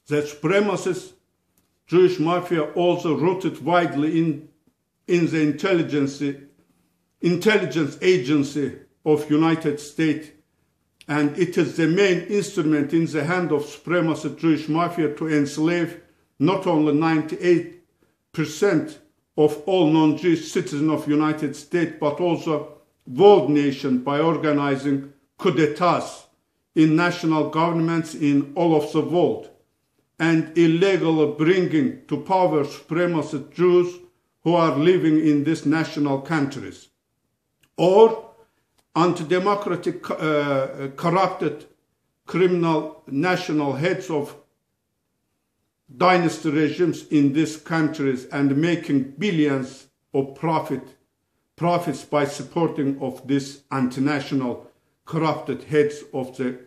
The supremacist Jewish mafia also rooted widely in the intelligence agency of United States, and it is the main instrument in the hand of supremacist Jewish mafia to enslave not only 98% of all non-Jewish citizens of United States, but also world nations by organizing coup d'etats in national governments in all of the world, and illegally bringing to power supremacist Jews who are living in these national countries, or anti-democratic, corrupted, criminal national heads of dynasty regimes in these countries and making billions of profits by supporting of these anti-national corrupted heads of the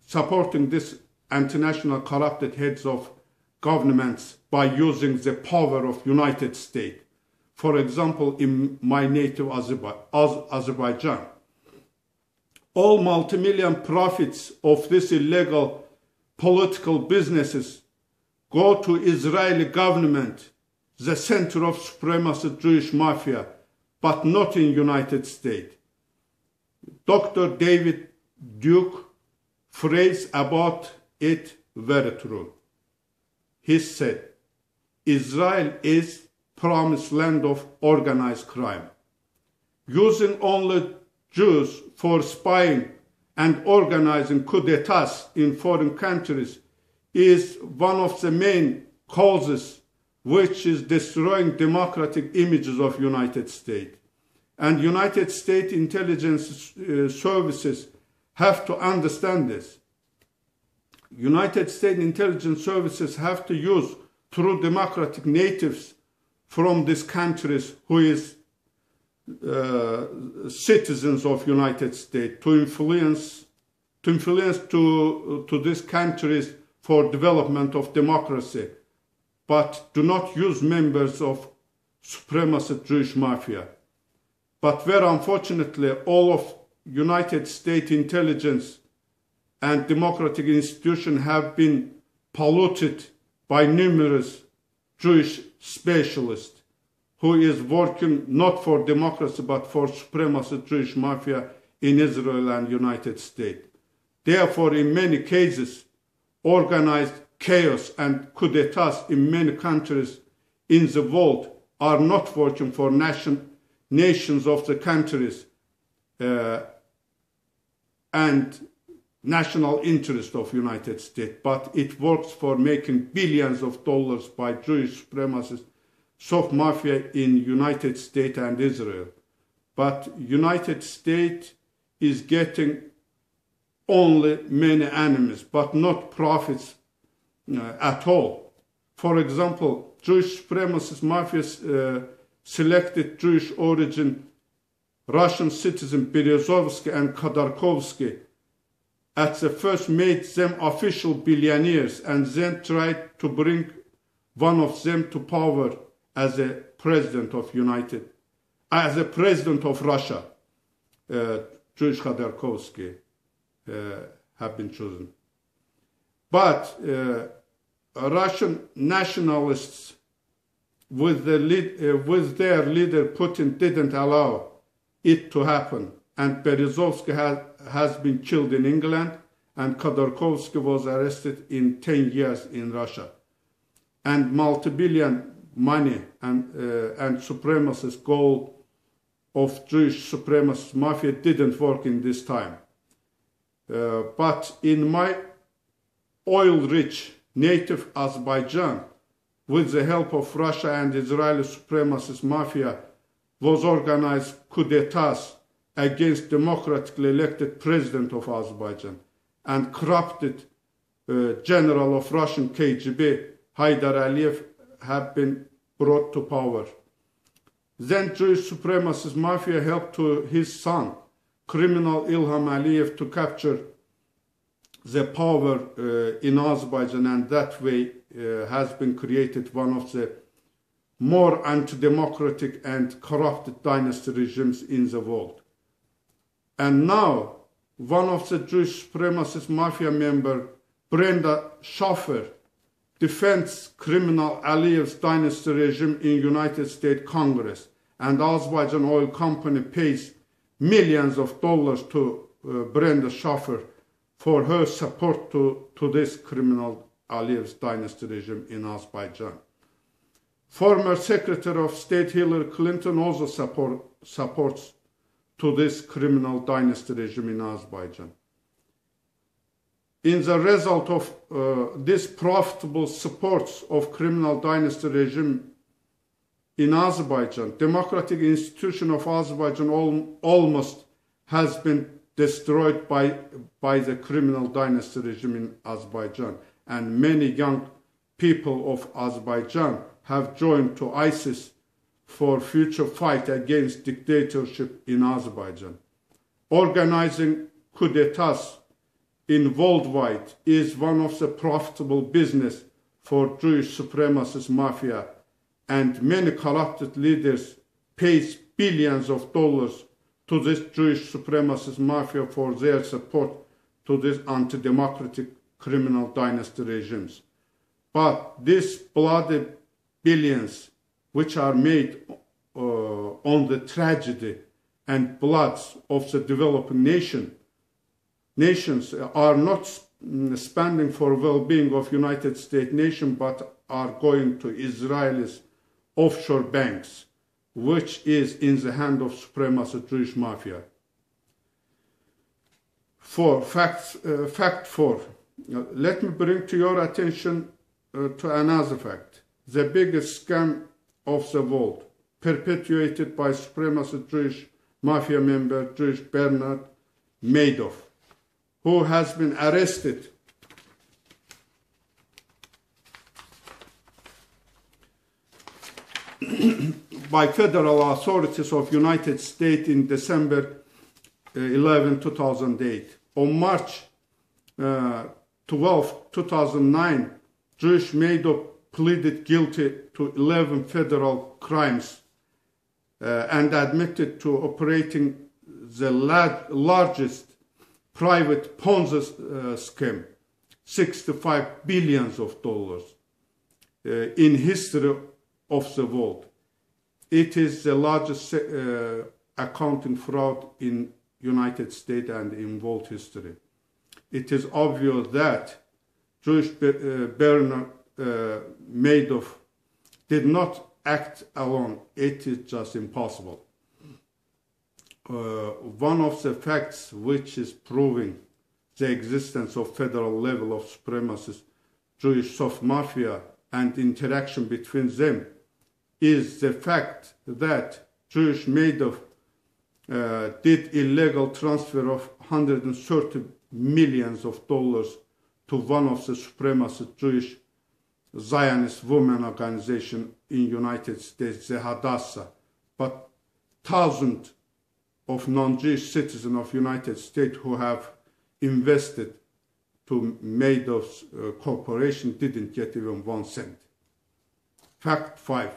supporting this anti-national corrupted heads of governments by using the power of United States. For example, in my native Azerbaijan, all multi-million profits of these illegal political businesses go to Israeli government, the center of supremacist Jewish mafia, but not in United States. Dr. David Duke phrase about it very true. He said, Israel is promised land of organized crime. Using only Jews for spying and organizing coup d'etats in foreign countries is one of the main causes which is destroying democratic images of United States. And United States intelligence services have to understand this. United States intelligence services have to use true democratic natives from these countries who is citizens of United States to influence to these countries for development of democracy, but do not use members of supremacist Jewish mafia. But very unfortunately, all of United States intelligence and democratic institutions have been polluted by numerous Jewish specialists who is working not for democracy but for supremacist Jewish mafia in Israel and United States. Therefore, in many cases, organized chaos and coup d'etats in many countries in the world are not working for nations of the countries and national interest of United States, but it works for making billions of dollars by Jewish supremacist soft mafia in United States and Israel. But United States is getting only many enemies, but not profits at all. For example, Jewish supremacist mafia selected Jewish origin Russian citizen Berezovsky and Khodorkovsky at the first made them official billionaires and then tried to bring one of them to power as a president of Russia. Jewish Khodorkovsky have been chosen. But Russian nationalists with their leader Putin didn't allow it to happen, and Berezovsky has been killed in England, and Khodorkovsky was arrested in 10 years in Russia. And multi-billion money and supremacist goal of Jewish supremacist mafia didn't work in this time. But in my oil-rich native Azerbaijan, with the help of Russia and Israeli supremacist mafia, was organized coup d'etats against democratically elected president of Azerbaijan and corrupted general of Russian KGB, Haydar Aliyev, have been brought to power. Then Jewish supremacist mafia helped to his son, criminal Ilham Aliyev, to capture the power in Azerbaijan, and that way has been created one of the more anti-democratic and corrupted dynasty regimes in the world. And now one of the Jewish supremacist mafia member, Brenda Schaffer, defends criminal Aliyev's dynasty regime in United States Congress, and Azerbaijan oil company pays millions of dollars to Brenda Schaffer for her support to this criminal Aliyev's dynasty regime in Azerbaijan. Former Secretary of State Hillary Clinton also supports to this criminal dynasty regime in Azerbaijan. In the result of this profitable support of criminal dynasty regime in Azerbaijan, democratic institution of Azerbaijan almost has been destroyed by the criminal dynasty regime in Azerbaijan, and many young people of Azerbaijan have joined to ISIS for future fight against dictatorship in Azerbaijan. Organizing coup d'etats in worldwide is one of the profitable business for Jewish supremacist mafia, and many corrupted leaders pays billions of dollars to this Jewish supremacist mafia for their support to these anti-democratic criminal dynasty regimes. But these bloody billions which are made on the tragedy and bloods of the developing nations are not spending for well-being of United States nation, but are going to Israelis' offshore banks, which is in the hand of supremacist Jewish mafia. Fact 4. Let me bring to your attention to another fact. The biggest scam of the world, perpetuated by supremacist Jewish mafia member Jewish Bernard Madoff, who has been arrested by federal authorities of United States in December 11, 2008. On March 12, 2009, Jewish Madoff pleaded guilty to 11 federal crimes and admitted to operating the largest private Ponzi scheme, $65 billion in history of the world. It is the largest accounting fraud in United States and in world history. It is obvious that Jewish Bernard Madoff did not act alone. It is just impossible. One of the facts which is proving the existence of federal level of supremacist Jewish soft mafia and interaction between them is the fact that Jewish Madoff did illegal transfer of $130 million to one of the supremacist Jewish Zionist women organization in United States, the Hadassah, but thousands of non-Jewish citizens of United States who have invested to Madoff's corporation didn't get even 1 cent. Fact 5.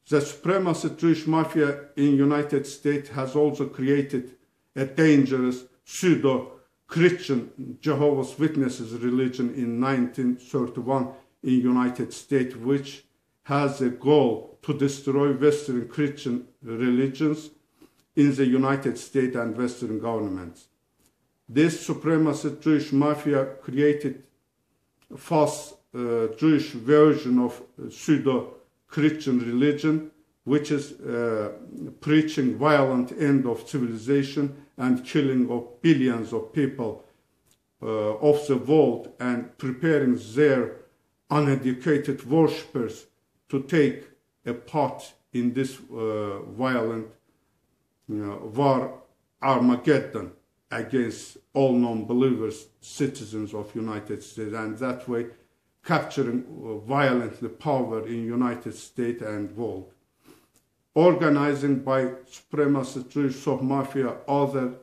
The supremacist Jewish mafia in United States has also created a dangerous pseudo-Christian Jehovah's Witnesses religion in 1931 in United States, which has a goal to destroy Western Christian religions in the United States and Western governments. This supremacist Jewish mafia created a false Jewish version of pseudo-Christian religion, which is preaching violent end of civilization and killing of billions of people of the world, and preparing their uneducated worshippers to take a part in this violent war Armageddon against all non-believers, citizens of United States, and that way capturing violently power in United States and world. Organizing by supremacist Jewish soft mafia, other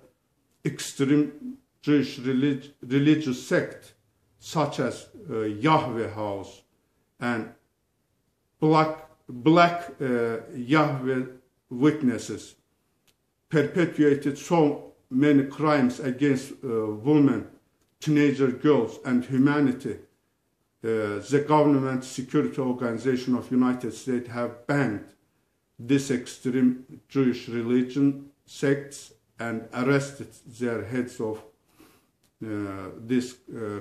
extreme Jewish religious sect such as Yahweh House and Black Yahweh Witnesses perpetuated so many crimes against women, teenager girls, and humanity, the government security organization of United States have banned this extreme Jewish religion sects and arrested their heads of these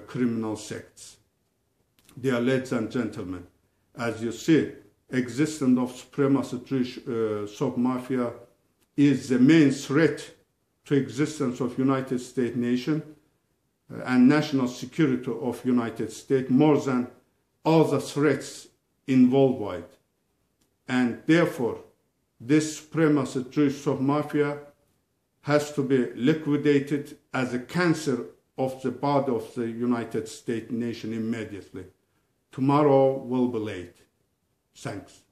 criminal sects. Dear ladies and gentlemen, as you see, existence of supremacist Jewish soft mafia is the main threat to existence of United States nation and national security of United States more than all the threats in worldwide. And therefore, this supremacist Jewish soft mafia has to be liquidated as a cancer of the body of the United States nation immediately. Tomorrow will be late. Thanks.